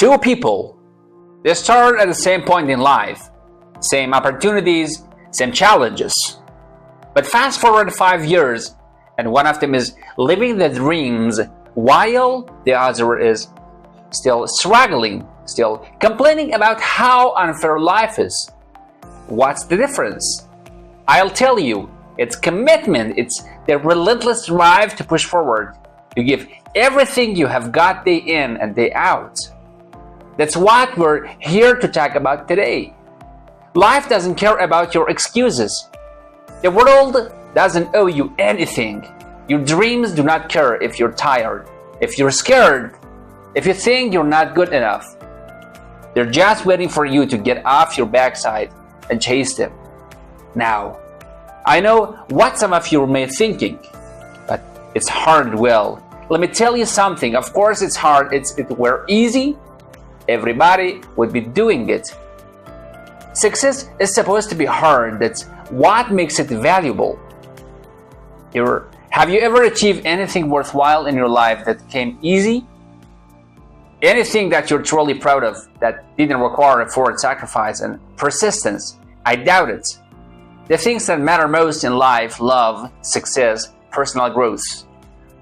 Two people, they start at the same point in life, same opportunities, same challenges. But fast forward 5 years, and one of them is living the dreams while the other is still struggling, still complaining about how unfair life is. What's the difference? I'll tell you, it's commitment, it's the relentless drive to push forward. You give everything you have got day in and day out. That's what we're here to talk about today. Life doesn't care about your excuses. The world doesn't owe you anything. Your dreams do not care if you're tired, if you're scared, if you think you're not good enough. They're just waiting for you to get off your backside and chase them. Now, I know what some of you may be thinking, but it's hard. Well, let me tell you something. Of course it's hard. If it were easy, everybody would be doing it. Success is supposed to be hard. That's what makes it valuable. Have you ever achieved anything worthwhile in your life that came easy? Anything that you're truly proud of that didn't require effort, sacrifice, and persistence? I doubt it. The things that matter most in life, love, success, personal growth,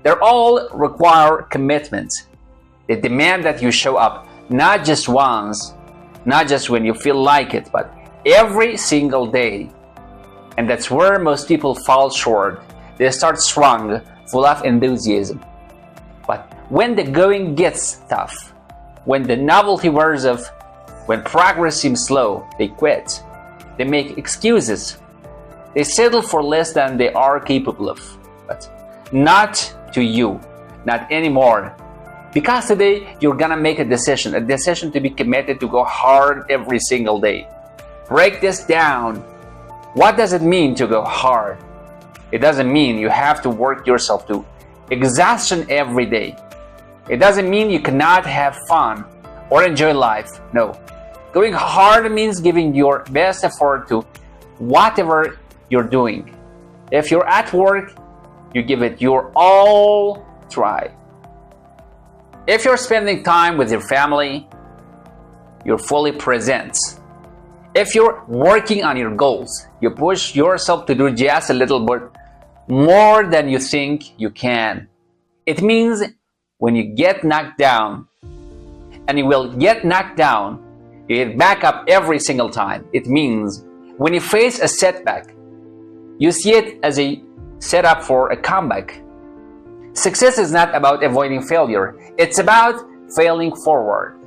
they all require commitment. They demand that you show up not just once, not just when you feel like it, but every single day. And that's where most people fall short. They start strong, full of enthusiasm. But when the going gets tough, when the novelty wears off, when progress seems slow, they quit. They make excuses. They settle for less than they are capable of. But not to you, not anymore. Because today you're gonna make a decision to be committed to go hard every single day. Break this down. What does it mean to go hard? It doesn't mean you have to work yourself to exhaustion every day. It doesn't mean you cannot have fun or enjoy life. No. Going hard means giving your best effort to whatever you're doing. If you're at work, you give it your all try. If you're spending time with your family, you're fully present. If you're working on your goals, you push yourself to do just a little bit more than you think you can. It means when you get knocked down, and you will get knocked down, you get back up every single time. It means when you face a setback, you see it as a setup for a comeback. Success is not about avoiding failure. It's about failing forward.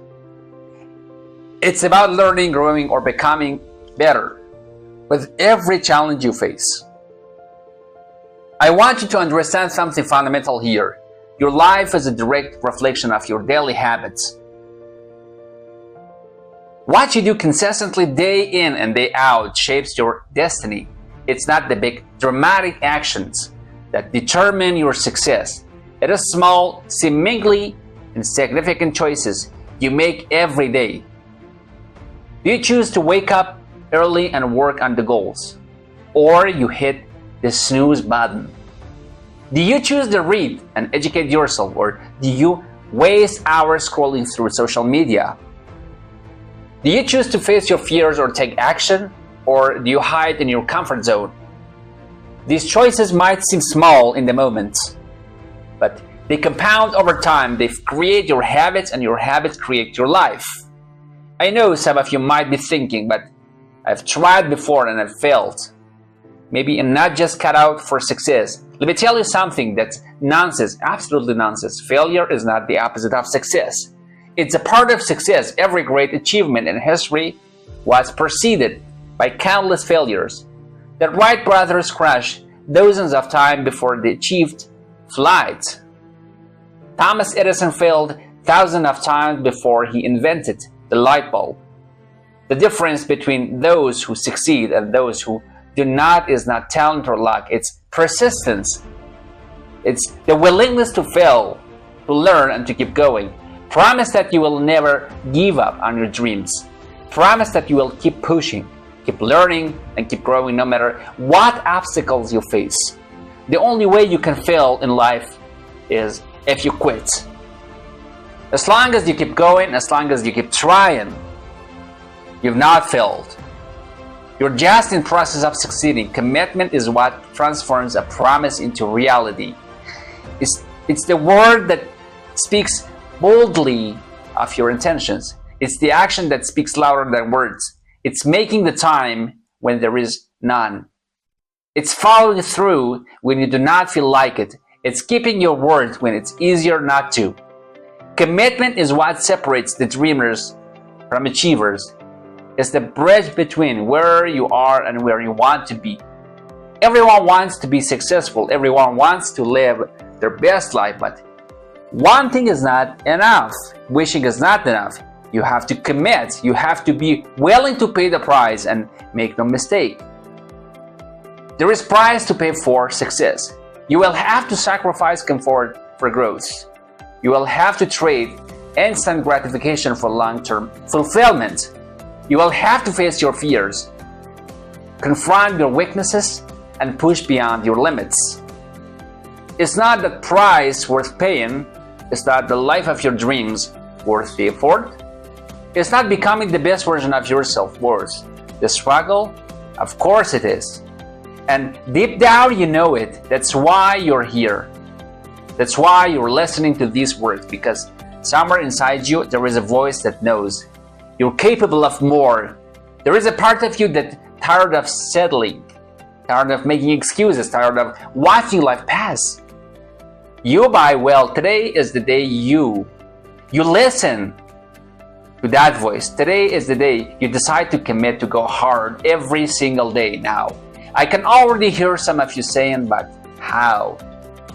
It's about learning, growing, or becoming better with every challenge you face. I want you to understand something fundamental here. Your life is a direct reflection of your daily habits. What you do consistently day in and day out shapes your destiny. It's not the big dramatic actions that determine your success. It is small, seemingly insignificant choices you make every day. Do you choose to wake up early and work on the goals? Or you hit the snooze button? Do you choose to read and educate yourself? Or do you waste hours scrolling through social media? Do you choose to face your fears or take action? Or do you hide in your comfort zone? These choices might seem small in the moment, but they compound over time. They create your habits, and your habits create your life. I know some of you might be thinking, but I've tried before and I've failed. Maybe I'm not just cut out for success. Let me tell you something that's nonsense, absolutely nonsense. Failure is not the opposite of success. It's a part of success. Every great achievement in history was preceded by countless failures. The Wright brothers crashed dozens of times before they achieved flight. Thomas Edison failed thousands of times before he invented the light bulb. The difference between those who succeed and those who do not is not talent or luck. It's persistence. It's the willingness to fail, to learn, and to keep going. Promise that you will never give up on your dreams. Promise that you will keep pushing, keep learning, and keep growing no matter what obstacles you face. The only way you can fail in life is if you quit. As long as you keep going, as long as you keep trying, you've not failed. You're just in process of succeeding. Commitment is what transforms a promise into reality. It's the word that speaks boldly of your intentions. It's the action that speaks louder than words. It's making the time when there is none. It's following through when you do not feel like it. It's keeping your word when it's easier not to. Commitment is what separates the dreamers from achievers. It's the bridge between where you are and where you want to be. Everyone wants to be successful. Everyone wants to live their best life, but one thing is not enough. Wishing is not enough. You have to commit. You have to be willing to pay the price, and make no mistake. There is price to pay for success. You will have to sacrifice comfort for growth. You will have to trade instant gratification for long-term fulfillment. You will have to face your fears, confront your weaknesses, and push beyond your limits. It's not the price worth paying. It's not the life of your dreams worth the effort. It's not becoming the best version of yourself worth the struggle. Of course it is. And deep down you know it. That's why you're here. That's why you're listening to these words, because somewhere inside you there is a voice that knows you're capable of more. There is a part of you that's tired of settling, tired of making excuses, tired of watching life pass you by. Well, today is the day you listen to that voice. Today is the day you decide to commit to go hard every single day. Now, I can already hear some of you saying, but how?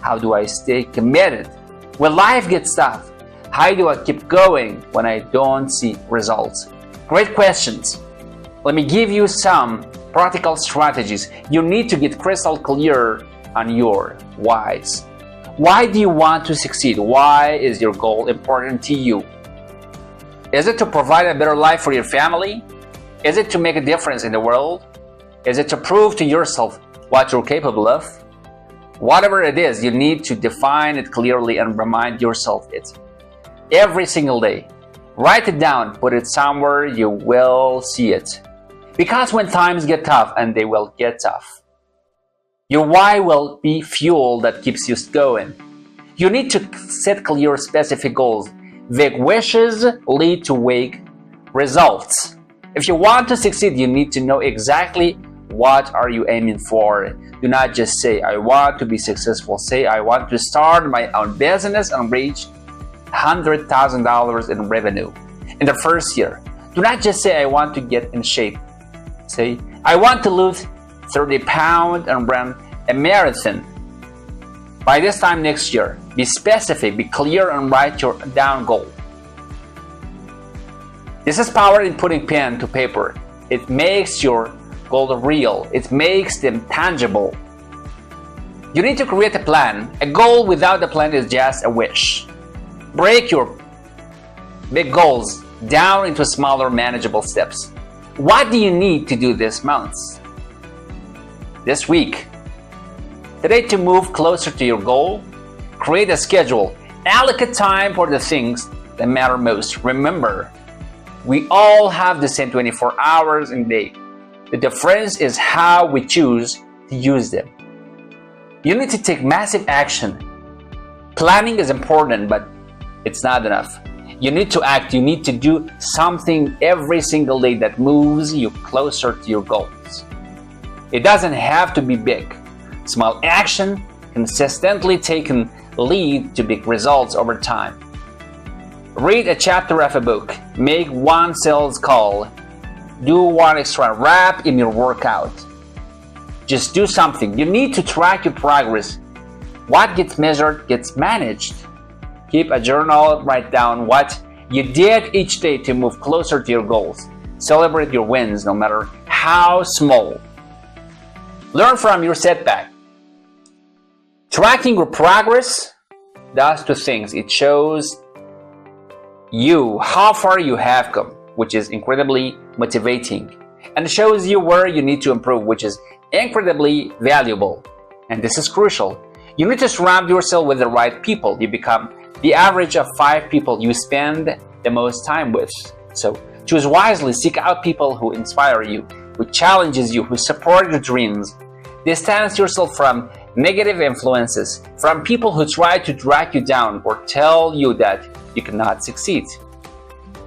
How do I stay committed when life gets tough? How do I keep going when I don't see results? Great questions. Let me give you some practical strategies. You need to get crystal clear on your whys. Why do you want to succeed? Why is your goal important to you? Is it to provide a better life for your family? Is it to make a difference in the world? Is it to prove to yourself what you're capable of? Whatever it is, you need to define it clearly and remind yourself it every single day. Write it down, put it somewhere you will see it. Because when times get tough, and they will get tough, your why will be fuel that keeps you going. You need to set clear, specific goals. Vague wishes lead to vague results. If you want to succeed, you need to know exactly what are you aiming for. Do not just say, I want to be successful. Say, I want to start my own business and reach $100,000 in revenue in the first year. Do not just say, I want to get in shape. Say, I want to lose 30 pounds and run a marathon by this time next year. Be specific, be clear, and write your down goal. This is power in putting pen to paper. It makes your goal real. It makes them tangible. You need to create a plan. A goal without a plan is just a wish. Break your big goals down into smaller, manageable steps. What do you need to do this month, this week, today to move closer to your goal? Create a schedule. Allocate time for the things that matter most. Remember, we all have the same 24 hours in a day. The difference is how we choose to use them. You need to take massive action. Planning is important, but it's not enough. You need to act. You need to do something every single day that moves you closer to your goals. It doesn't have to be big. Small action, consistently taken, lead to big results over time. Read a chapter of a book. Make one sales call. Do one extra rep in your workout. Just do something. You need to track your progress. What gets measured gets managed. Keep a journal. Write down what you did each day to move closer to your goals. Celebrate your wins, no matter how small. Learn from your setback. Tracking your progress does two things. It shows you how far you have come, which is incredibly motivating, and it shows you where you need to improve, which is incredibly valuable. And this is crucial. You need to surround yourself with the right people. You become the average of 5 people you spend the most time with. So choose wisely, seek out people who inspire you, who challenges you, who support your dreams. Distance yourself from negative influences, from people who try to drag you down or tell you that you cannot succeed.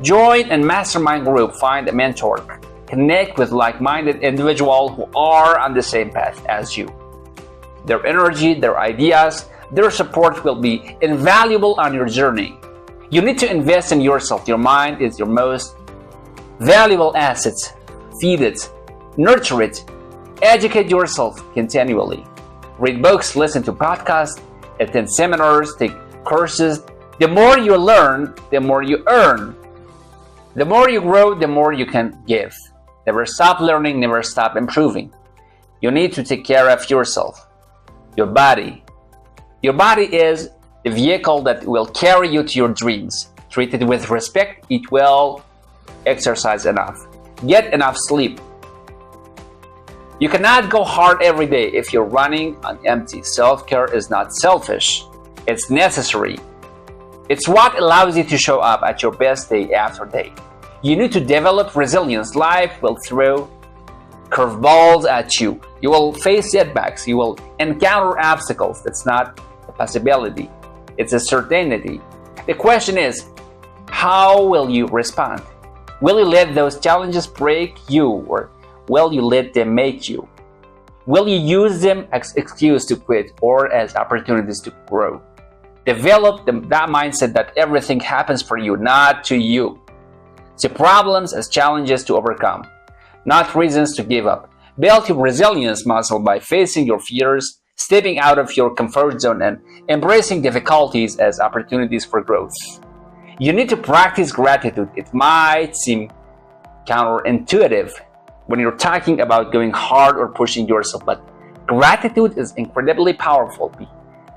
Join a mastermind group, find a mentor, connect with like-minded individuals who are on the same path as you. Their energy, their ideas, their support will be invaluable on your journey. You need to invest in yourself. Your mind is your most valuable asset. Feed it, nurture it, educate yourself continually. Read books, listen to podcasts, attend seminars, take courses. The more you learn, the more you earn. The more you grow, the more you can give. Never stop learning, never stop improving. You need to take care of yourself. Your body. Your body is the vehicle that will carry you to your dreams. Treat it with respect, eat well, exercise enough. Get enough sleep. You cannot go hard every day if you're running on empty. Self-care is not selfish. It's necessary. It's what allows you to show up at your best day after day. You need to develop resilience. Life will throw curveballs at you. You will face setbacks. You will encounter obstacles. That's not a possibility. It's a certainty. The question is, how will you respond? Will you let those challenges break you, or will you let them make you? Will you use them as excuse to quit or as opportunities to grow? Develop that mindset that everything happens for you, not to you. See problems as challenges to overcome, not reasons to give up. Build your resilience muscle by facing your fears, stepping out of your comfort zone, and embracing difficulties as opportunities for growth. You need to practice gratitude. It might seem counterintuitive when you're talking about going hard or pushing yourself, but gratitude is incredibly powerful. Be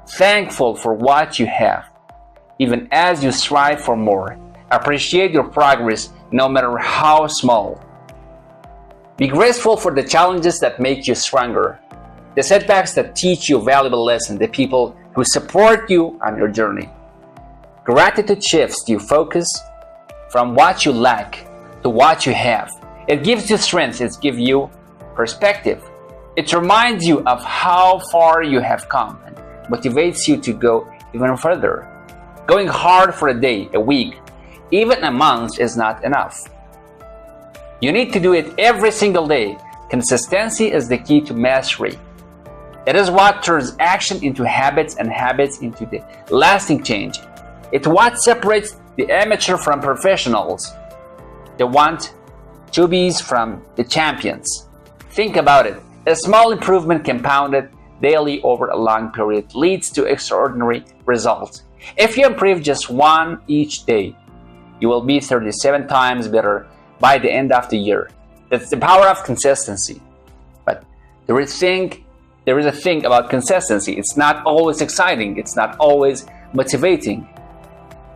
thankful for what you have, even as you strive for more. Appreciate your progress, no matter how small. Be grateful for the challenges that make you stronger, the setbacks that teach you valuable lessons, the people who support you on your journey. Gratitude shifts your focus from what you lack to what you have. It gives you strength, it gives you perspective. It reminds you of how far you have come and motivates you to go even further. Going hard for a day, a week, even a month is not enough. You need to do it every single day. Consistency is the key to mastery. It is what turns action into habits and habits into the lasting change. It's what separates the amateur from professionals, the want-to-be's from the champions. Think about it. A small improvement compounded daily over a long period leads to extraordinary results. If you improve just one each day, you will be 37 times better by the end of the year. That's the power of consistency. But there is a thing about consistency. It's not always exciting. It's not always motivating.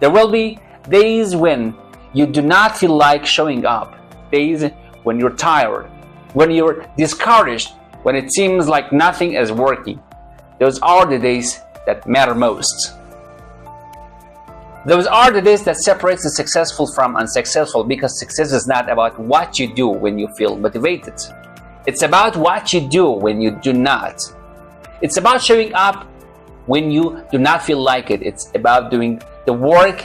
There will be days when you do not feel like showing up. Days when you're tired, when you're discouraged, when it seems like nothing is working. Those are the days that matter most. Those are the days that separate the successful from unsuccessful, because success is not about what you do when you feel motivated. It's about what you do when you do not. It's about showing up when you do not feel like it. It's about doing the work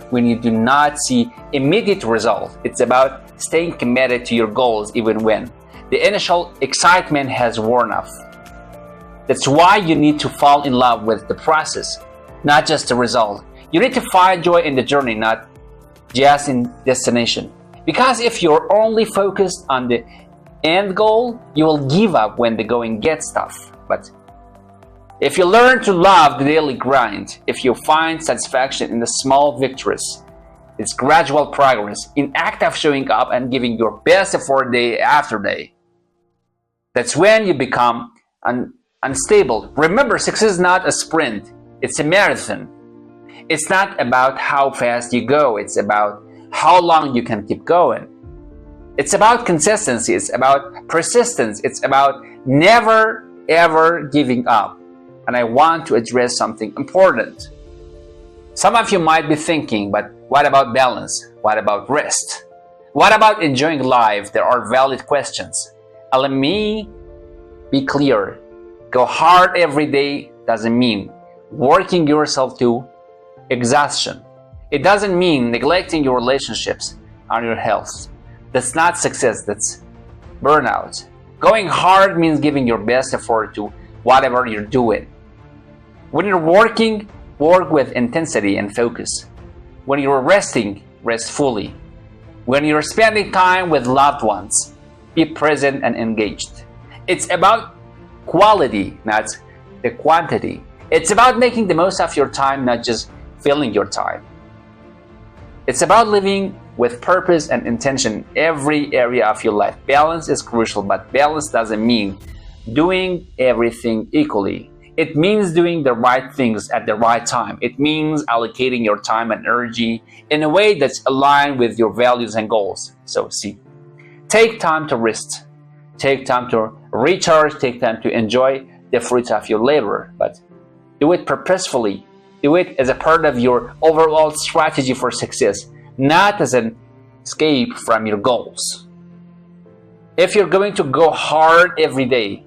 when you do not see immediate results. It's about staying committed to your goals even when the initial excitement has worn off. That's why you need to fall in love with the process, not just the result. You need to find joy in the journey, not just in destination. Because if you're only focused on the end goal, you will give up when the going gets tough. But if you learn to love the daily grind, if you find satisfaction in the small victories, it's gradual progress in act of showing up and giving your best effort day after day. That's when you become unstable. Remember, success is not a sprint, it's a marathon. It's not about how fast you go, it's about how long you can keep going. It's about consistency, it's about persistence, it's about never ever giving up. And I want to address something important. Some of you might be thinking, but what about balance? What about rest? What about enjoying life? There are valid questions. And let me be clear. Go hard every day doesn't mean working yourself to exhaustion. It doesn't mean neglecting your relationships and your health. That's not success, that's burnout. Going hard means giving your best effort to whatever you're doing. When you're working, work with intensity and focus. When you're resting, rest fully. When you're spending time with loved ones, be present and engaged. It's about quality, not the quantity. It's about making the most of your time, not just filling your time. It's about living with purpose and intention every area of your life. Balance is crucial, but balance doesn't mean doing everything equally. It means doing the right things at the right time. It means allocating your time and energy in a way that's aligned with your values and goals. So take time to rest. Take time to recharge. Take time to enjoy the fruits of your labor. But do it purposefully. Do it as a part of your overall strategy for success, not as an escape from your goals. If you're going to go hard every day,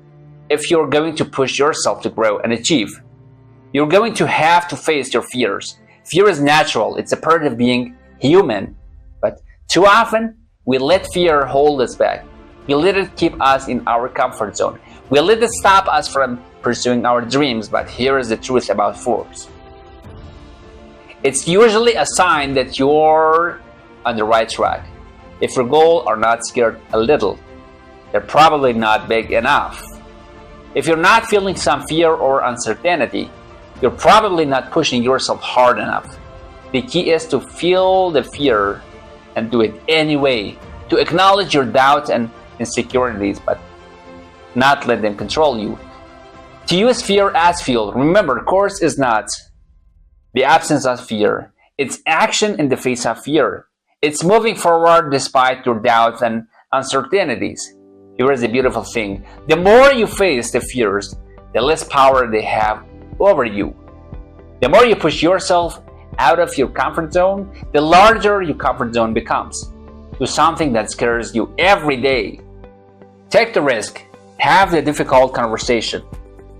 if you're going to push yourself to grow and achieve, you're going to have to face your fears. Fear is natural. It's a part of being human. But too often, we let fear hold us back. We let it keep us in our comfort zone. We let it stop us from pursuing our dreams. But here is the truth about fears. It's usually a sign that you're on the right track. If your goals are not scared a little, they're probably not big enough. If you're not feeling some fear or uncertainty, you're probably not pushing yourself hard enough. The key is to feel the fear and do it anyway, to acknowledge your doubts and insecurities, but not let them control you. To use fear as fuel. Remember, course is not the absence of fear. It's action in the face of fear. It's moving forward despite your doubts and uncertainties. Here is the beautiful thing. The more you face the fears, the less power they have over you. The more you push yourself out of your comfort zone, the larger your comfort zone becomes. Do something that scares you every day. Take the risk. Have the difficult conversation.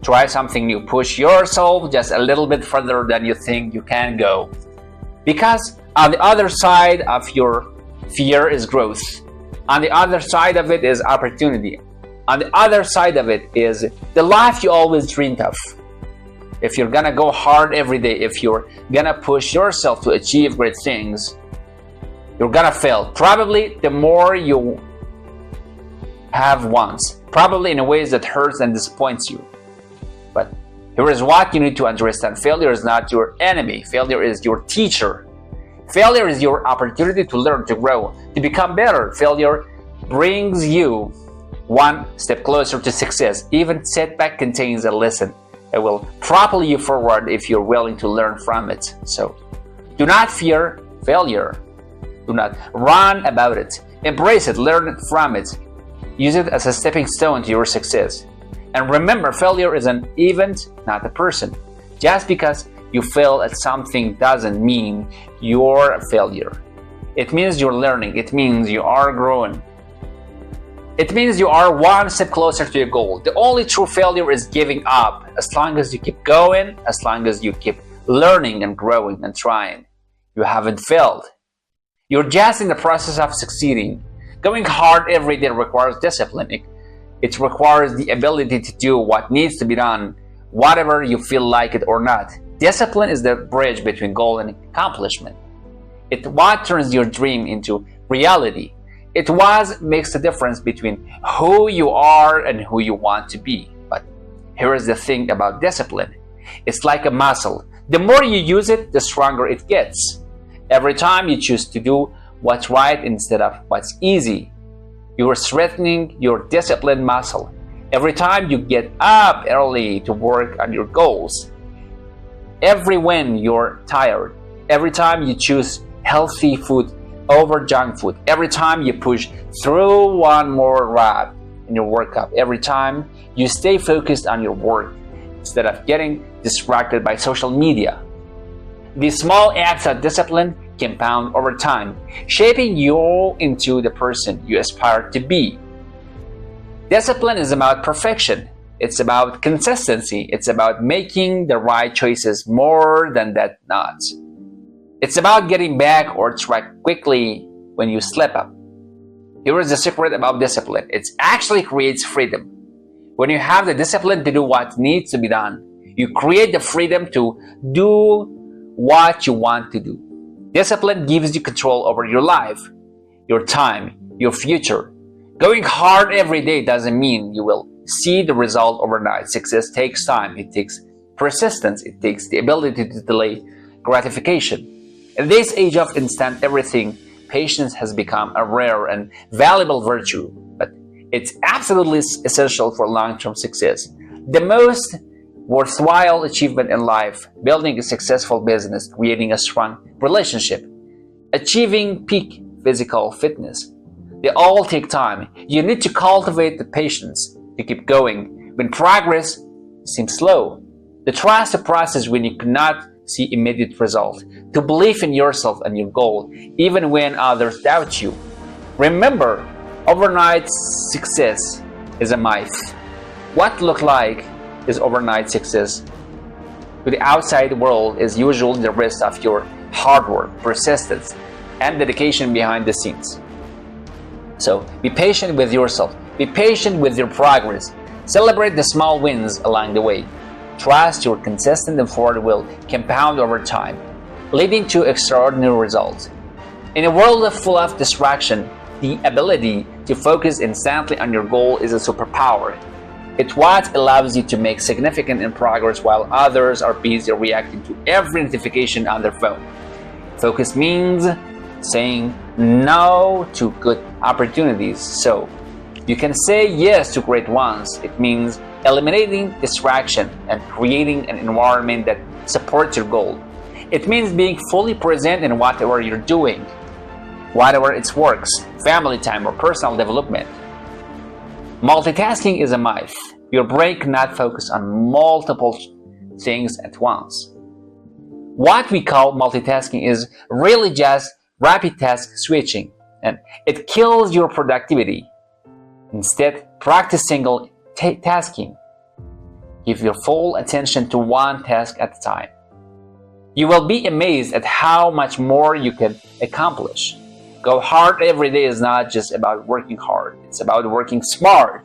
Try something new. Push yourself just a little bit further than you think you can go. Because on the other side of your fear is growth. On the other side of it is opportunity. On the other side of it is the life you always dreamed of. If you're gonna go hard every day, if you're gonna push yourself to achieve great things, you're gonna fail. Probably the more you have once. Probably in ways that hurts and disappoints you. But here is what you need to understand. Failure is not your enemy. Failure is your teacher. Failure is your opportunity to learn, to grow, to become better. Failure brings you one step closer to success. Even setback contains a lesson that will propel you forward if you're willing to learn from it. So do not fear failure. Do not run about it. Embrace it, learn from it. Use it as a stepping stone to your success. And remember, failure is an event, not a person. Just because you fail at something doesn't mean you're a failure. It means you're learning. It means you are growing. It means you are one step closer to your goal. The only true failure is giving up. As long as you keep going, as long as you keep learning and growing and trying, you haven't failed. You're just in the process of succeeding. Going hard every day requires discipline. It requires the ability to do what needs to be done, whatever you feel like it or not. Discipline is the bridge between goal and accomplishment. It's what turns your dream into reality. It makes the difference between who you are and who you want to be. But here is the thing about discipline. It's like a muscle. The more you use it, the stronger it gets. Every time you choose to do what's right instead of what's easy, you are strengthening your discipline muscle. Every time you get up early to work on your goals, every when you're tired, every time you choose healthy food over junk food, every time you push through one more rep in your workout, every time you stay focused on your work instead of getting distracted by social media. These small acts of discipline compound over time, shaping you into the person you aspire to be. Discipline is about perfection. It's about consistency. It's about making the right choices more than that not. It's about getting back or track quickly when you slip up. Here is the secret about discipline. It actually creates freedom. When you have the discipline to do what needs to be done, you create the freedom to do what you want to do. Discipline gives you control over your life, your time, your future. Going hard every day doesn't mean you will see the result overnight. Success takes time. It takes persistence. It takes the ability to delay gratification. In this age of instant everything, patience has become a rare and valuable virtue, but it's absolutely essential for long-term success. The most worthwhile achievement in life, building a successful business, creating a strong relationship, achieving peak physical fitness, they all take time. You need to cultivate the patience to keep going when progress seems slow, to trust the process when you cannot see immediate result, to believe in yourself and your goal even when others doubt you. Remember, overnight success is a myth. What looks like is overnight success to the outside world is usually the rest of your hard work, persistence, and dedication behind the scenes. So be patient with yourself. Be patient with your progress. Celebrate the small wins along the way. Trust your consistent effort will compound over time, leading to extraordinary results. In a world full of distraction, the ability to focus instantly on your goal is a superpower. It's what allows you to make significant progress while others are busy reacting to every notification on their phone. Focus means saying no to good opportunities so you can say yes to great ones. It means eliminating distraction and creating an environment that supports your goal. It means being fully present in whatever you're doing, whatever it's works, family time, or personal development. Multitasking is a myth. Your brain cannot focus on multiple things at once. What we call multitasking is really just rapid task switching, and it kills your productivity. Instead, practice single tasking. Give your full attention to one task at a time. You will be amazed at how much more you can accomplish. Go hard every day is not just about working hard. It's about working smart.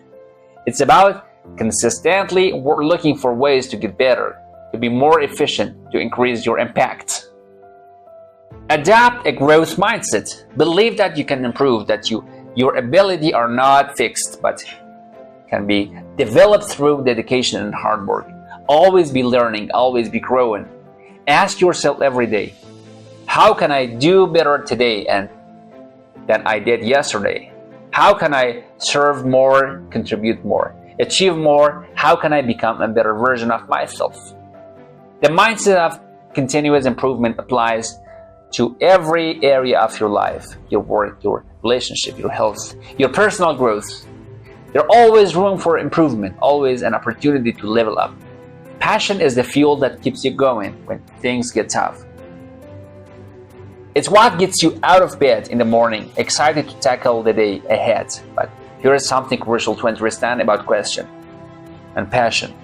It's about consistently looking for ways to get better, to be more efficient, to increase your impact. Adopt a growth mindset. Believe that you can improve, that your ability are not fixed, but can be developed through dedication and hard work. Always be learning, always be growing. Ask yourself every day, how can I do better today than I did yesterday? How can I serve more, contribute more, achieve more? How can I become a better version of myself? The mindset of continuous improvement applies to every area of your life, your work, your relationship, your health, your personal growth. There's always room for improvement, always an opportunity to level up. Passion is the fuel that keeps you going when things get tough. It's what gets you out of bed in the morning, excited to tackle the day ahead. But here is something crucial to understand about question and passion.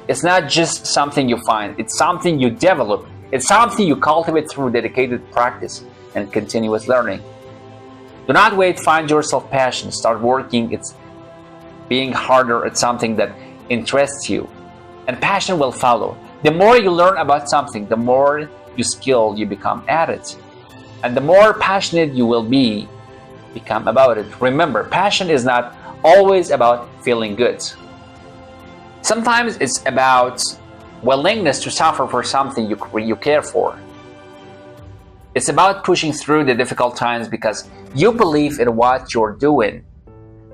It's not just something you find, it's something you develop. It's something you cultivate through dedicated practice and continuous learning. Do not wait, find yourself passion, start working. It's being harder at something that interests you, and passion will follow. The more you learn about something, the more skilled you become at it, and the more passionate you will become about it. Remember, passion is not always about feeling good. Sometimes it's about willingness to suffer for something you care for. It's about pushing through the difficult times because you believe in what you're doing.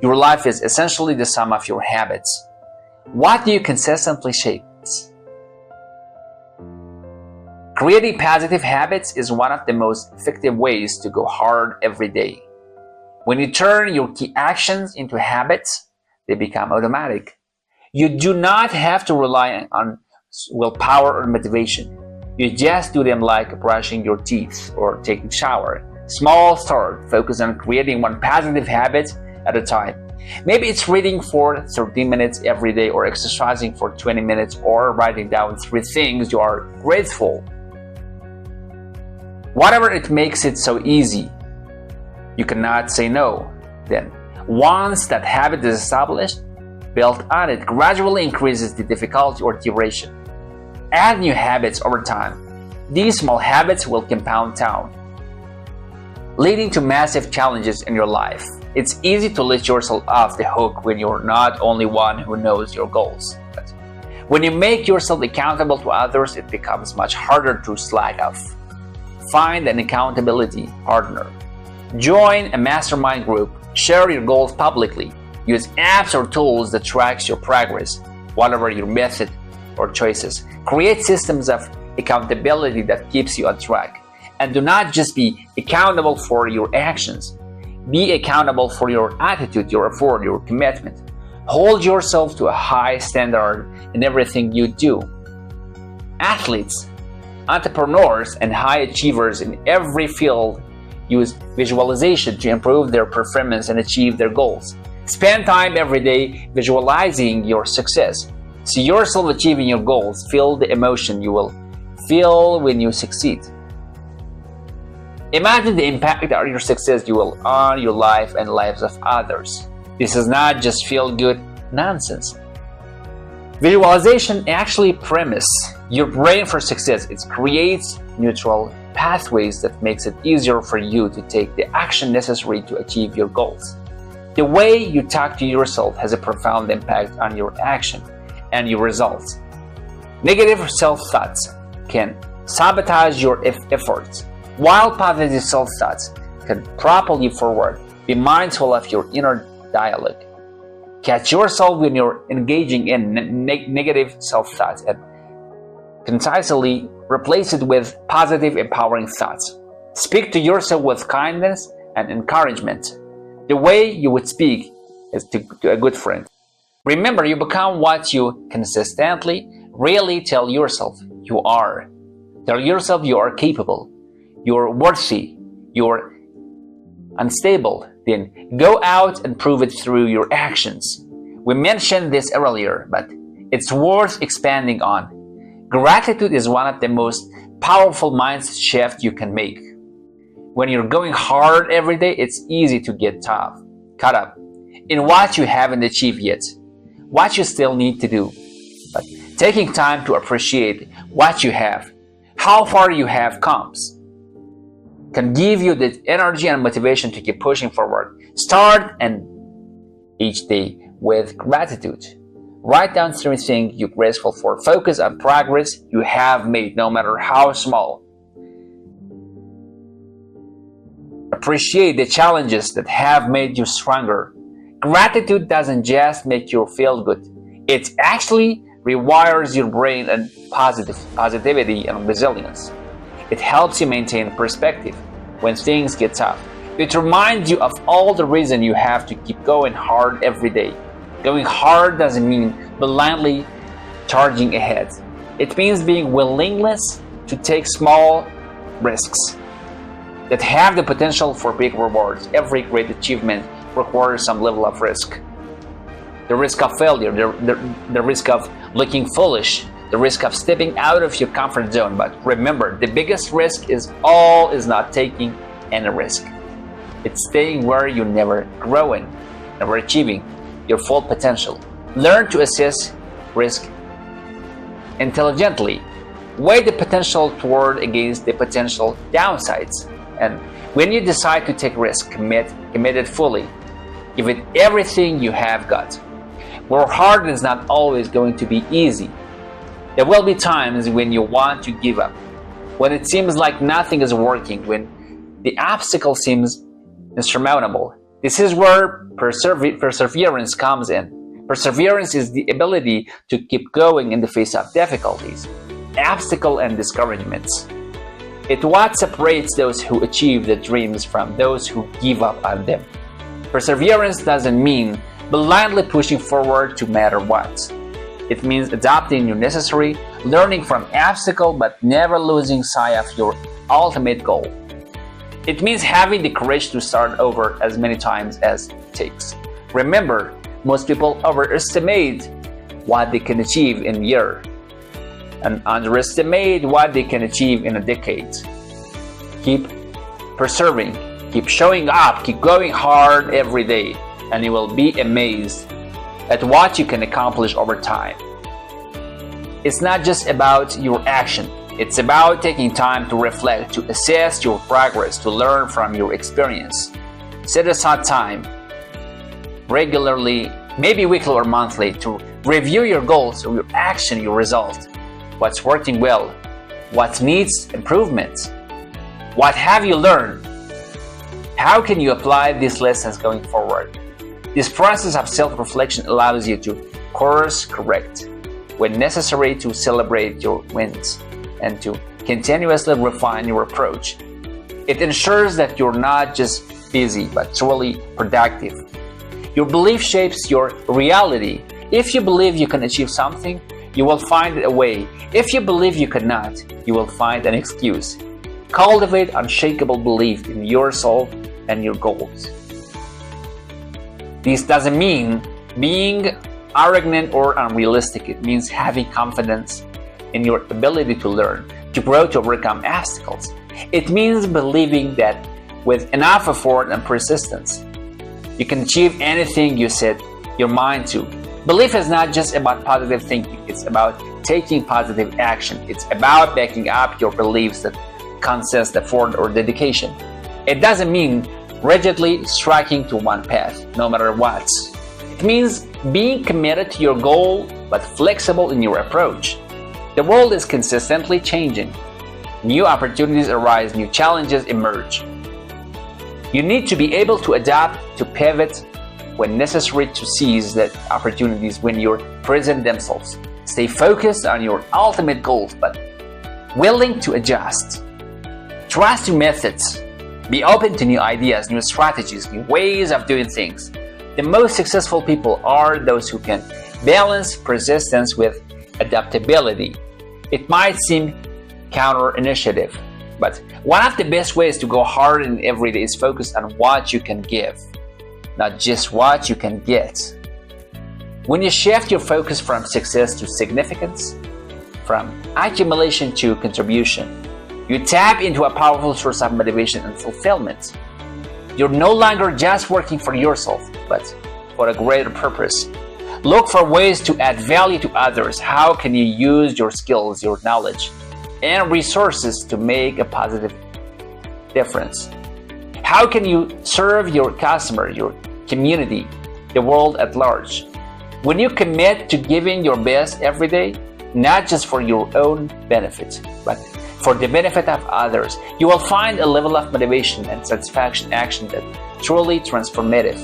Your life is essentially the sum of your habits. What do you consistently shape? Creating positive habits is one of the most effective ways to go hard every day. When you turn your key actions into habits, they become automatic. You do not have to rely on willpower or motivation. You just do them like brushing your teeth or taking a shower. Small start, focus on creating one positive habit at a time. Maybe it's reading for 30 minutes every day, or exercising for 20 minutes, or writing down 3 things you are grateful. Whatever it makes it so easy, you cannot say no. Then, once that habit is established, build on it gradually increases the difficulty or duration. Add new habits over time. These small habits will compound down, leading to massive challenges in your life. It's easy to let yourself off the hook when you're not only one who knows your goals. But when you make yourself accountable to others, it becomes much harder to slack off. Find an accountability partner. Join a mastermind group. Share your goals publicly. Use apps or tools that track your progress, whatever your method or choices. Create systems of accountability that keeps you on track. And do not just be accountable for your actions. Be accountable for your attitude, your effort, your commitment. Hold yourself to a high standard in everything you do. Athletes, entrepreneurs, and high achievers in every field use visualization to improve their performance and achieve their goals. Spend time every day visualizing your success. See yourself achieving your goals. Feel the emotion you will feel when you succeed. Imagine the impact of your success you will on your life and lives of others. This is not just feel-good nonsense. Visualization actually premise your brain for success. It creates neutral pathways that makes it easier for you to take the action necessary to achieve your goals. The way you talk to yourself has a profound impact on your action and your results. Negative self-thoughts can sabotage your efforts, while positive self-thoughts can propel you forward. Be mindful of your inner dialogue. Catch yourself when you're engaging in negative self-thoughts and concisely replace it with positive, empowering thoughts. Speak to yourself with kindness and encouragement. The way you would speak is to a good friend. Remember, you become what you consistently really tell yourself you are. Tell yourself you are capable, you're worthy, you're unstable. Then go out and prove it through your actions. We mentioned this earlier, but it's worth expanding on. Gratitude is one of the most powerful mindset shifts you can make. When you're going hard every day, it's easy to get caught up in what you haven't achieved yet, what you still need to do. But taking time to appreciate what you have, how far you have come, can give you the energy and motivation to keep pushing forward. Start and each day with gratitude. Write down 3 things you're grateful for. Focus on progress you have made, no matter how small. Appreciate the challenges that have made you stronger. Gratitude doesn't just make you feel good. It actually rewires your brain and positivity and resilience. It helps you maintain perspective when things get tough. It reminds you of all the reason you have to keep going hard every day. Going hard doesn't mean blindly charging ahead. It means being willingness to take small risks that have the potential for big rewards. Every great achievement requires some level of risk. The risk of failure, the risk of looking foolish, the risk of stepping out of your comfort zone. But remember, the biggest risk is not taking any risk. It's staying where you're never growing, never achieving your full potential. Learn to assess risk intelligently. Weigh the potential toward against the potential downsides. And when you decide to take risk, commit it fully. Give it everything you have got. Work hard is not always going to be easy. There will be times when you want to give up, when it seems like nothing is working, when the obstacle seems insurmountable. This is where perseverance comes in. Perseverance is the ability to keep going in the face of difficulties, obstacles, and discouragements. It's what separates those who achieve their dreams from those who give up on them. Perseverance doesn't mean blindly pushing forward no matter what. It means adapting when necessary, learning from obstacles but never losing sight of your ultimate goal. It means having the courage to start over as many times as it takes. Remember, most people overestimate what they can achieve in a year and underestimate what they can achieve in a decade. Keep persevering, keep showing up, keep going hard every day, and you will be amazed at what you can accomplish over time. It's not just about your action, it's about taking time to reflect, to assess your progress, to learn from your experience. Set aside time regularly, maybe weekly or monthly, to review your goals, your action, your results. What's working well? What needs improvement? What have you learned? How can you apply these lessons going forward? This process of self-reflection allows you to course correct when necessary, to celebrate your wins and to continuously refine your approach. It ensures that you're not just busy but truly productive. Your belief shapes your reality. If you believe you can achieve something, you will find a way. If you believe you cannot, you will find an excuse. Cultivate unshakable belief in yourself and your goals. This doesn't mean being arrogant or unrealistic. It means having confidence in your ability to learn, to grow, to overcome obstacles. It means believing that with enough effort and persistence, you can achieve anything you set your mind to. Belief is not just about positive thinking, it's about taking positive action. It's about backing up your beliefs that consist effort or dedication. It doesn't mean rigidly striking to one path, no matter what. It means being committed to your goal, but flexible in your approach. The world is consistently changing. New opportunities arise, new challenges emerge. You need to be able to adapt, to pivot when necessary, to seize the opportunities when you present themselves. Stay focused on your ultimate goals, but willing to adjust. Trust your methods. Be open to new ideas, new strategies, new ways of doing things. The most successful people are those who can balance persistence with adaptability. It might seem counter-initiative, but one of the best ways to go hard in every day is focus on what you can give, not just what you can get. When you shift your focus from success to significance, from accumulation to contribution, you tap into a powerful source of motivation and fulfillment. You're no longer just working for yourself, but for a greater purpose. Look for ways to add value to others. How can you use your skills, your knowledge, and resources to make a positive difference? How can you serve your customer, your community, the world at large? When you commit to giving your best every day, not just for your own benefit, but for the benefit of others, you will find a level of motivation and satisfaction action that truly transformative.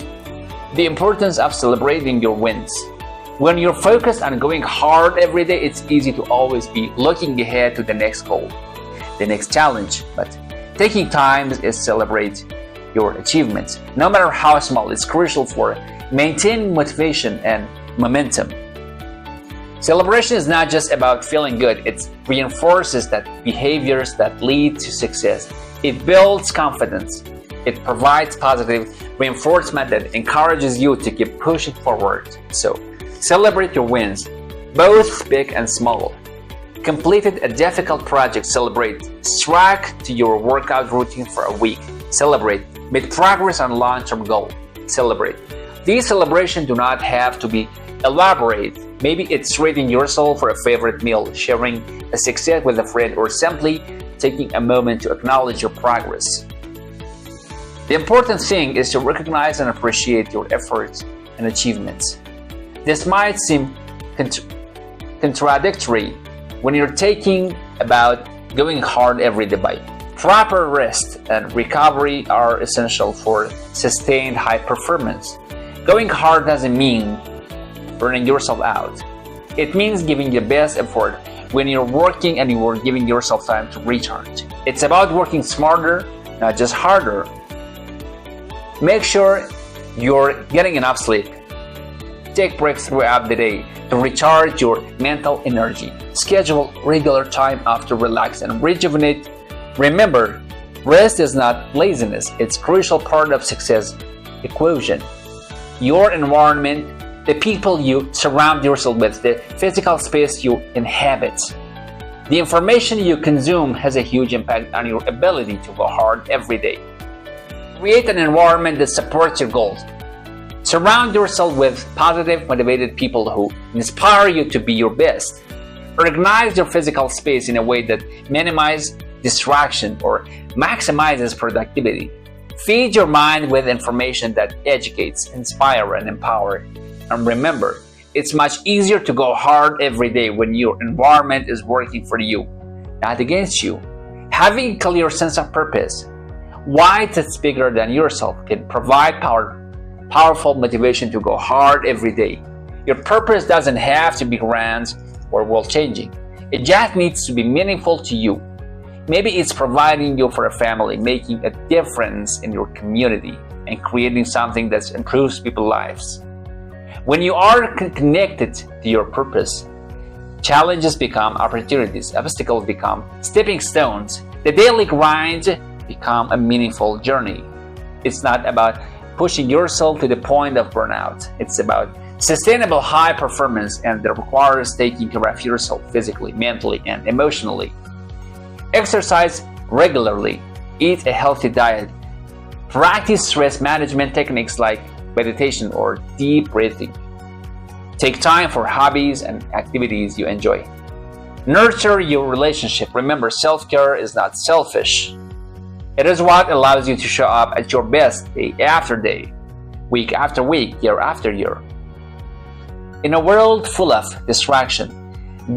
The importance of celebrating your wins. When you're focused on going hard every day, it's easy to always be looking ahead to the next goal, the next challenge. But taking time to celebrate your achievements, no matter how small, is crucial for maintaining motivation and momentum. Celebration is not just about feeling good, it reinforces that behaviors that lead to success. It builds confidence. It provides positive reinforcement that encourages you to keep pushing forward. So, celebrate your wins, both big and small. Completed a difficult project, celebrate. Struck to your workout routine for a week, celebrate. Made progress on a long-term goal, celebrate. These celebrations do not have to be elaborate. Maybe it's treating yourself for a favorite meal, sharing a success with a friend, or simply taking a moment to acknowledge your progress. The important thing is to recognize and appreciate your efforts and achievements. This might seem contradictory when you're taking about going hard every day, but proper rest and recovery are essential for sustained high performance. Going hard doesn't mean burning yourself out. It means giving your best effort when you're working and you are giving yourself time to recharge. It's about working smarter, not just harder. Make sure you're getting enough sleep. Take breaks throughout the day to recharge your mental energy. Schedule regular time off to relax and rejuvenate. Remember, rest is not laziness, it's a crucial part of success equation. Your environment, the people you surround yourself with, the physical space you inhabit, the information you consume has a huge impact on your ability to go hard every day. Create an environment that supports your goals. Surround yourself with positive, motivated people who inspire you to be your best. Organize your physical space in a way that minimizes distraction or maximizes productivity. Feed your mind with information that educates, inspires, and empowers. And remember, it's much easier to go hard every day when your environment is working for you, not against you. Having a clear sense of purpose, why that's bigger than yourself, can provide powerful motivation to go hard every day. Your purpose doesn't have to be grand or world-changing. It just needs to be meaningful to you. Maybe it's providing you for a family, making a difference in your community, and creating something that improves people's lives. When you are connected to your purpose, challenges become opportunities, obstacles become stepping stones, the daily grind become a meaningful journey. It's not about pushing yourself to the point of burnout. It's about sustainable high performance, and that requires taking care of yourself physically, mentally, and emotionally. Exercise regularly, eat a healthy diet, practice stress management techniques like meditation or deep breathing. Take time for hobbies and activities you enjoy. Nurture your relationship. Remember, self-care is not selfish. It is what allows you to show up at your best day after day, week after week, year after year. In a world full of distraction,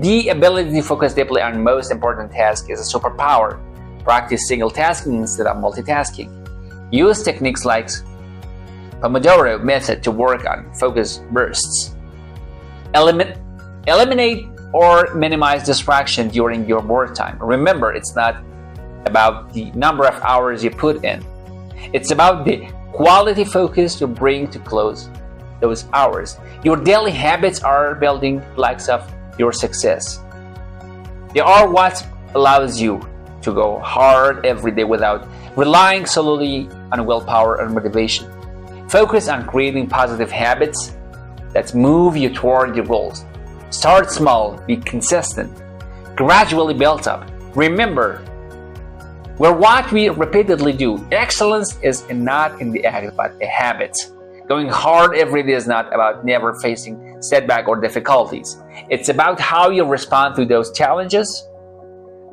the ability to focus deeply on most important tasks is a superpower. Practice single tasking instead of multitasking. Use techniques like Pomodoro method to work on focus bursts. Eliminate or minimize distraction during your work time. Remember, it's not about the number of hours you put in. It's about the quality focus you bring to close those hours. Your daily habits are building blocks of your success. They are what allows you to go hard every day without relying solely on willpower and motivation. Focus on creating positive habits that move you toward your goals. Start small, be consistent, gradually build up. Remember, we're what we repeatedly do. Excellence is not in the act, but a habit. Going hard every day is not about never facing setbacks or difficulties. It's about how you respond to those challenges.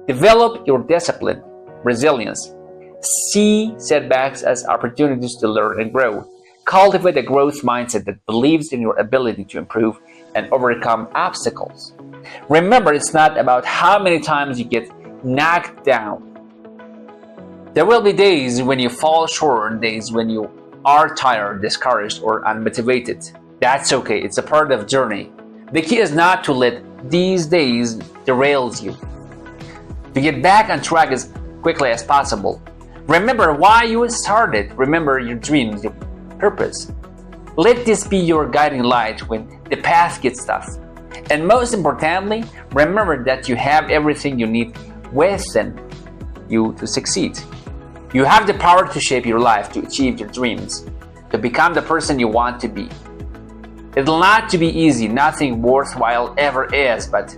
Develop your discipline, resilience. See setbacks as opportunities to learn and grow. Cultivate a growth mindset that believes in your ability to improve and overcome obstacles. Remember, it's not about how many times you get knocked down. There will be days when you fall short, days when you are tired, discouraged, or unmotivated. That's okay, it's a part of the journey. The key is not to let these days derail you. To get back on track as quickly as possible. Remember why you started. Remember your dreams, your purpose. Let this be your guiding light when the path gets tough. And most importantly, remember that you have everything you need within you to succeed. You have the power to shape your life, to achieve your dreams, to become the person you want to be. It'll not to be easy, nothing worthwhile ever is, but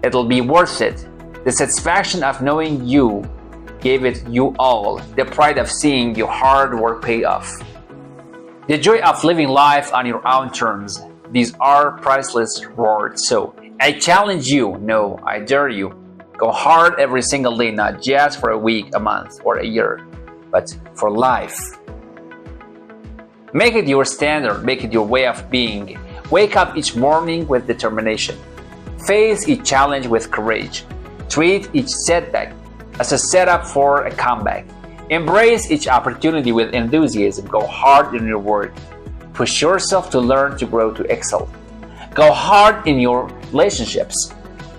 it'll be worth it. The satisfaction of knowing you gave it you all, the pride of seeing your hard work pay off. The joy of living life on your own terms. These are priceless rewards. So I challenge you, no, I dare you. Go hard every single day, not just for a week, a month, or a year, but for life. Make it your standard, make it your way of being. Wake up each morning with determination. Face each challenge with courage. Treat each setback as a setup for a comeback. Embrace each opportunity with enthusiasm. Go hard in your work. Push yourself to learn, to grow, to excel. Go hard in your relationships.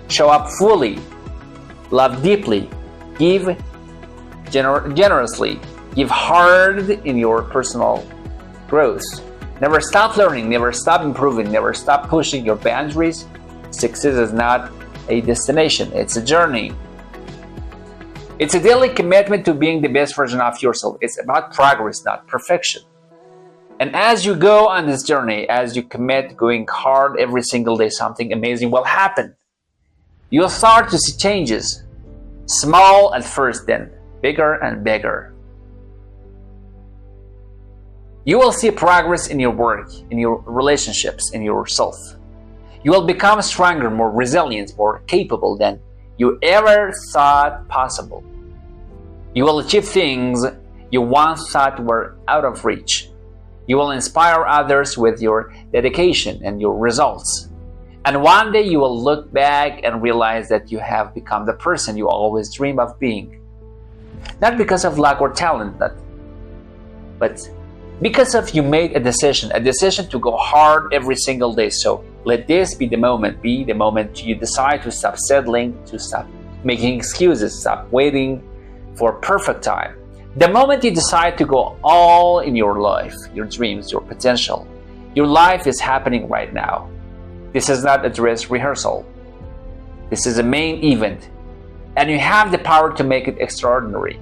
Show up fully. Love deeply. Give generously. Give hard in your personal growth. Never stop learning, never stop improving, never stop pushing your boundaries. Success is not a destination, it's a journey. It's a daily commitment to being the best version of yourself. It's about progress, not perfection. And as you go on this journey, as you commit going hard every single day, something amazing will happen. You'll start to see changes. Small at first, then bigger and bigger. You will see progress in your work, in your relationships, in yourself. You will become stronger, more resilient, more capable than you ever thought possible. You will achieve things you once thought were out of reach. You will inspire others with your dedication and your results. And one day you will look back and realize that you have become the person you always dreamed of being. Not because of luck or talent, but because of you made a decision to go hard every single day. So let this be the moment you decide to stop settling, to stop making excuses, stop waiting for perfect time. The moment you decide to go all in your life, your dreams, your potential, your life is happening right now. This is not a dress rehearsal. This is a main event, and you have the power to make it extraordinary.